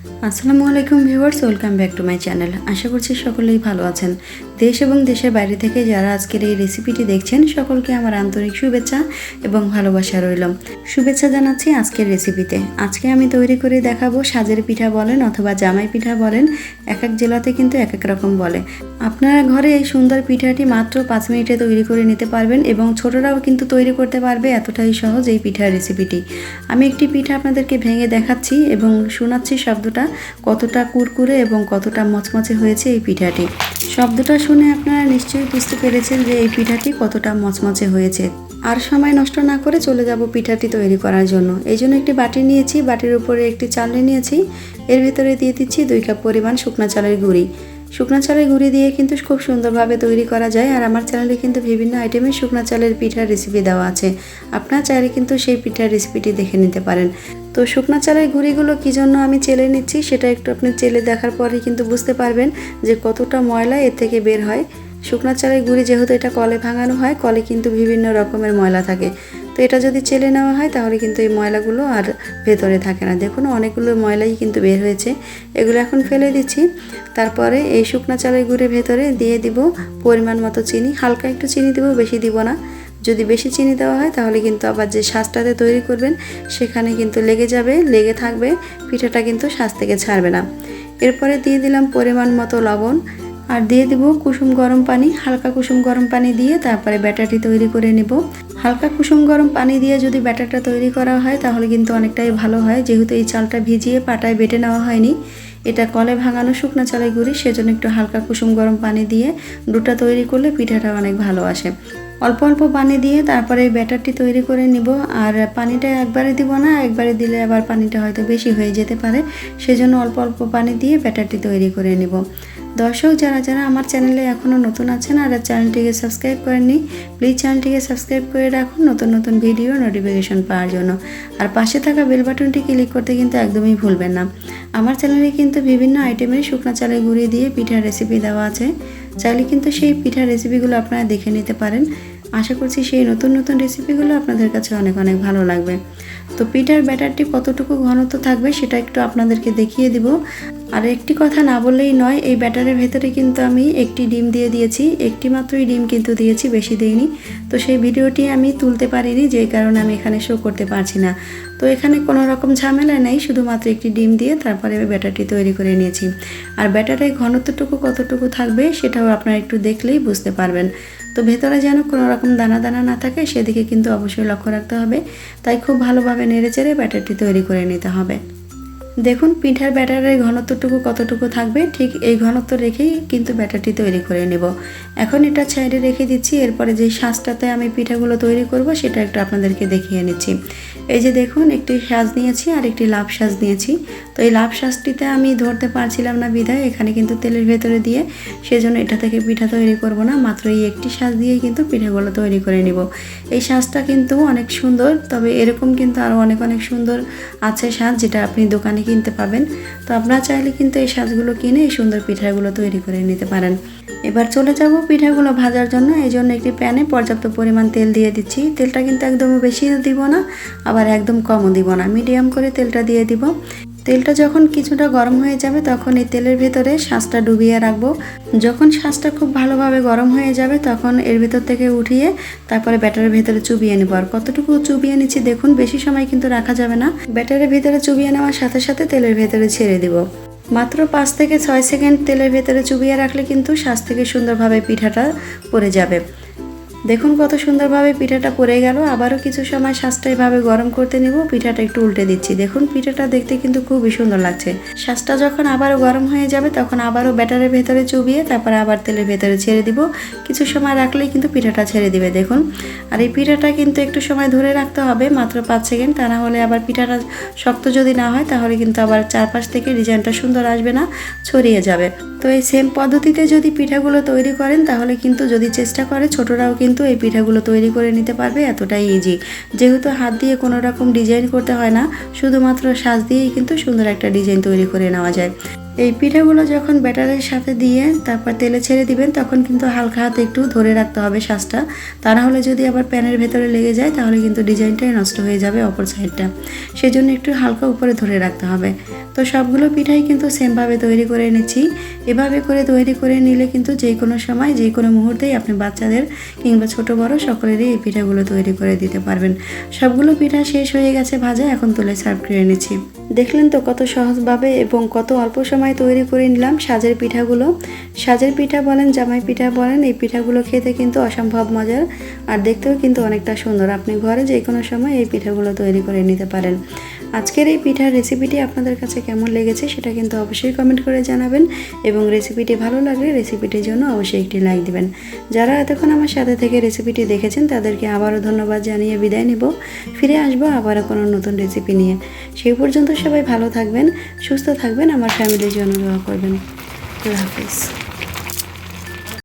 আসসালামু আলাইকুম viewers, welcome back to my channel. আশা করছি সকলেই ভালো আছেন। দেশ এবং দেশের বাইরে থেকে যারা আজকের এই রেসিপিটি দেখছেন সকলকে আমার আন্তরিক শুভেচ্ছা এবং ভালোবাসা রইল। শুভেচ্ছা জানাচ্ছি আজকের রেসিপিতে। আজকে আমি তৈরি করে দেখাবো সাজের পিঠা বলেন অথবা জামাই পিঠা বলেন, এক এক জেলাতে কিন্তু এক এক রকম বলে। আপনারা ঘরে এই সুন্দর পিঠাটি মাত্র 5 মিনিটে তৈরি করে নিতে পারবেন এবং ছোটরাও কিন্তু তৈরি করতে পারবে, এতটাই সহজ এই পিঠার রেসিপিটি। আমি একটি পিঠা আপনাদেরকে ভেঙে দেখাচ্ছি এবং শোনাচ্ছি শব্দটা কতটা কুরকুরে এবং কতটা মচমচে হয়েছে এই পিঠাটি। শব্দটা শুনে আপনারা নিশ্চয়ই বুঝতে পেরেছেন যে এই পিঠাটি কতটা মচমচে হয়েছে। আর সময় নষ্ট না করে চলে যাব পিঠাটি তৈরি করার জন্য। এই জন্য একটি বাটি নিয়েছি, বাটির উপরে একটি চালনি নিয়েছি, এর ভিতরে দিয়ে দিচ্ছি 2 কাপ পরিমাণ শুকনা চালের গুঁড়ি। শুকনা চালের গুঁড়ি দিয়ে কিন্তু খুব সুন্দরভাবে তৈরি করা যায়। আর আমার চ্যানেলে কিন্তু বিভিন্ন আইটেমের শুকনা চালের পিঠার রেসিপি দেওয়া আছে, আপনারা চাইলে কিন্তু সেই পিঠার রেসিপিটি দেখে নিতে পারেন। তো শুকনা চালের গুঁড়িগুলো কী জন্য আমি চেলে নিচ্ছি সেটা একটু আপনি চেলে দেখার পরেই কিন্তু বুঝতে পারবেন যে কতটা ময়লা এর থেকে বের হয়। শুকনা চালের গুঁড়ি যেহেতু এটা কলে ভাঙানো হয়, কলে কিন্তু বিভিন্ন রকমের ময়লা থাকে, তো এটা যদি চেলে নেওয়া হয় তাহলে কিন্তু এই ময়লাগুলো আর ভেতরে থাকে না। দেখুন অনেকগুলো ময়লাই কিন্তু বের হয়েছে, এগুলো এখন ফেলে দিচ্ছি। তারপরে এই শুকনা চালের গুঁড়ির ভেতরে দিয়ে দিব পরিমাণ মতো চিনি, হালকা একটু চিনি দেবো, বেশি দিব না। যদি বেশি চিনি দেওয়া হয় তাহলে কিন্তু আবার যে শাঁসটাতে তৈরি করবেন সেখানে কিন্তু লেগে থাকবে, পিঠাটা কিন্তু শাঁস থেকে ছাড়বে না। এরপরে দিয়ে দিলাম পরিমাণ মতো লবণ আর দিয়ে দিব কুসুম গরম পানি। হালকা কুসুম গরম পানি দিয়ে তারপরে ব্যাটারটি তৈরি করে নেব। হালকা কুসুম গরম পানি দিয়ে যদি ব্যাটারটা তৈরি করা হয় তাহলে কিন্তু অনেকটাই ভালো হয়, যেহেতু এই চালটা ভিজিয়ে পাটায় বেটে নেওয়া হয়নি, এটা কলে ভাঙানো শুকনা চালের গুঁড়ি, সেজন্য একটু হালকা কুসুম গরম পানি দিয়ে ডোটা তৈরি করলে পিঠাটা অনেক ভালো আসে। অল্প অল্প পানি দিয়ে তারপরে এই ব্যাটারটি তৈরি করে নিব। আর পানিটা একবারে দিব না, একবারে দিলে আবার পানিটা হয়তো বেশি হয়ে যেতে পারে, সেজন্য অল্প অল্প পানি দিয়ে ব্যাটারটি তৈরি করে নিব। দর্শক যারা আমার চ্যানেলে এখনও নতুন আছেন আর চ্যানেলটিকে সাবস্ক্রাইব করেননি, প্লিজ চ্যানেলটিকে সাবস্ক্রাইব করে রাখুন নতুন নতুন ভিডিও নোটিফিকেশন পাওয়ার জন্য। আর পাশে থাকা বেল বাটনটি ক্লিক করতে কিন্তু একদমই ভুলবেন না। আমার চ্যানেলে কিন্তু বিভিন্ন আইটেমের শুকনা চালের গুঁড়ি দিয়ে পিঠার রেসিপি দেওয়া আছে, চাইলে কিন্তু সেই পিঠার রেসিপিগুলো আপনারা দেখে নিতে পারেন। আশা করছি সেই নতুন নতুন রেসিপিগুলো আপনাদের কাছে অনেক অনেক ভালো লাগবে। তো পিঠার ব্যাটারটি কতটুকু ঘনত্ব থাকবে সেটা একটু আপনাদেরকে দেখিয়ে দিব। আর একটি কথা না বললেই নয়, এই ব্যাটারের ভেতরে কিন্তু আমি একটি ডিম দিয়ে দিয়েছি, একটি মাত্রই ডিম কিন্তু দিয়েছি, বেশি দিইনি। তো সেই ভিডিওটি আমি তুলতে পারিনি, যেই কারণে আমি এখানে শো করতে পারছি না। তো এখানে কোনো রকম ঝামেলা নেই, শুধুমাত্র একটি ডিম দিয়ে তারপরে ব্যাটারটি তৈরি করে নিয়েছি। আর ব্যাটারের ঘনত্বটুকু কতটুকু থাকবে সেটাও আপনারা একটু দেখলেই বুঝতে পারবেন। তো ভেতরে যেন কোনো রকম দানা দানা না থাকে সেদিকে কিন্তু অবশ্যই লক্ষ্য রাখতে হবে, তাই খুব ভালোভাবে নেড়েচেড়ে ব্যাটারটি তৈরি করে নিতে হবে। দেখুন পিঠার ব্যাটারের ঘনত্বটুকু কতটুকু থাকবে, ঠিক এই ঘনত্ব রেখেই কিন্তু ব্যাটারটি তৈরি করে নেব। এখন এটা সাইডে রেখে দিচ্ছি। এরপরে যে শাঁসটাতে আমি পিঠাগুলো তৈরি করব সেটা একটু আপনাদেরকে দেখিয়ে নিচ্ছি। এই যে দেখুন একটি শাঁস নিয়েছি আর একটি লাভ শাঁস নিয়েছি। তো এই লাভ শাঁসটিতে আমি ধরতে পারছিলাম না বিধায় এখানে কিন্তু তেলের ভেতরে দিয়ে, সেজন্য এটা থেকে পিঠা তৈরি করব না, মাত্র এই একটি শাঁস দিয়েই কিন্তু পিঠাগুলো তৈরি করে নিব। এই শাঁসটা কিন্তু অনেক সুন্দর, তবে এরকম কিন্তু আরও অনেক অনেক সুন্দর আছে শাঁস যেটা আপনি দোকানে কিনতে পাবেন। তো আপনারা চাইলে কিন্তু এই শাঁসগুলো কিনে এই সুন্দর পিঠাগুলো তৈরি করে নিতে পারেন। এবার চলে যাব পিঠাগুলো ভাজার জন্য। এই জন্য একটি প্যানে পর্যাপ্ত পরিমাণ তেল দিয়ে দিচ্ছি। তেলটা কিন্তু একদম বেশি দিব না, আবার একদম কমও দিব না, মিডিয়াম করে তেলটা দিয়ে দিব। তেলটা যখন কিছুটা গরম হয়ে যাবে তখন এই তেলের ভেতরে শাঁসটা ডুবিয়ে রাখবো। যখন শাঁসটা খুব ভালোভাবে গরম হয়ে যাবে তখন এর ভেতর থেকে উঠিয়ে তারপরে ব্যাটারের ভেতরে চুবিয়ে নেব। আর কতটুকু চুবিয়ে নিচ্ছি দেখুন, বেশি সময় কিন্তু রাখা যাবে না। ব্যাটারের ভেতরে চুবিয়ে নেওয়ার সাথে সাথে তেলের ভেতরে ছেড়ে দিব। মাত্র 5 থেকে 6 সেকেন্ড তেলের ভেতরে চুবিয়ে রাখলে কিন্তু শাঁস থেকে সুন্দরভাবে পিঠাটা পড়ে যাবে। দেখুন কত সুন্দরভাবে পিঠাটা পড়ে গেল। আবারও কিছু সময় শাঁসটা এভাবে গরম করতে নিব। পিঠাটা একটু উল্টে দিচ্ছি। দেখুন পিঠাটা দেখতে কিন্তু খুবই সুন্দর লাগছে। শাঁসটা যখন আবারও গরম হয়ে যাবে তখন আবারও ব্যাটারের ভেতরে চুবিয়ে তারপর আবার তেলের ভেতরে ছেড়ে দিব। কিছু সময় রাখলেই কিন্তু পিঠাটা ছেড়ে দিবে দেখুন। আর এই পিঠাটা কিন্তু একটু সময় ধরে রাখতে হবে, মাত্র 5 সেকেন্ড, তা না হলে আবার পিঠাটা শক্ত যদি না হয় তাহলে কিন্তু আবার চারপাশ থেকে ডিজাইনটা সুন্দর আসবে না, ছড়িয়ে যাবে। তো এই সেম পদ্ধতিতে যদি পিঠাগুলো তৈরি করেন তাহলে কিন্তু যদি চেষ্টা করে ছোটরাও কিন্তু এই পিঠাগুলো তৈরি করে নিতে পারবে, এতটাই ইজি। যেহেতু হাত দিয়ে কোনো রকম ডিজাইন করতে হয় না, শুধুমাত্র শাঁস দিয়েই কিন্তু সুন্দর একটা ডিজাইন তৈরি করে নেওয়া যায়। এই পিঠাগুলো যখন ব্যাটারের সাথে দিয়ে তারপর তেলে ছেড়ে দিবেন তখন কিন্তু হালকা হাতে একটু ধরে রাখতে হবে শাঁসটা, তা না হলে যদি আবার প্যানের ভেতরে লেগে যায় তাহলে কিন্তু ডিজাইনটাই নষ্ট হয়ে যাবে অপর সাইডটা, সেজন্য একটু হালকা উপরে ধরে রাখতে হবে। তো সবগুলো পিঠাই কিন্তু সেমভাবে তৈরি করে এনেছি। এভাবে করে তৈরি করে নিলে কিন্তু যে কোনো সময় যে কোনো মুহূর্তেই আপনি বাচ্চাদের কিংবা ছোট বড় সকলেরই এই পিঠাগুলো তৈরি করে দিতে পারবেন। সবগুলো পিঠা শেষ হয়ে গেছে ভাজা, এখন তুলে সার্ভ করে এনেছি। দেখলেন তো কত সহজভাবে এবং কত অল্প সময় তৈরি করে নিলাম সাজের পিঠাগুলো। সাজের পিঠা বলেন জামাই পিঠা বলেন, এই পিঠাগুলো খেতে কিন্তু অসম্ভব মজার আর দেখতেও কিন্তু অনেকটা সুন্দর। আপনি ঘরে যে কোনো সময় এই পিঠাগুলো তৈরি করে নিতে পারেন। আজকের এই পিঠার রেসিপিটি আপনাদের কাছে কেমন লেগেছে সেটা কিন্তু অবশ্যই কমেন্ট করে জানাবেন এবং রেসিপিটি ভালো লাগলে রেসিপিটির জন্য অবশ্যই একটি লাইক দিবেন। যারা এতক্ষণ আমার সাথে থেকে রেসিপিটি দেখেছেন তাদেরকে আবারও ধন্যবাদ জানিয়ে বিদায় নেব। ফিরে আসবো আবারও কোনো নতুন রেসিপি নিয়ে। সেই পর্যন্ত সবাই ভালো থাকবেন, সুস্থ থাকবেন, আমার ফ্যামিলির জন্য দোয়া করবেন। আল্লাহ হাফিজ।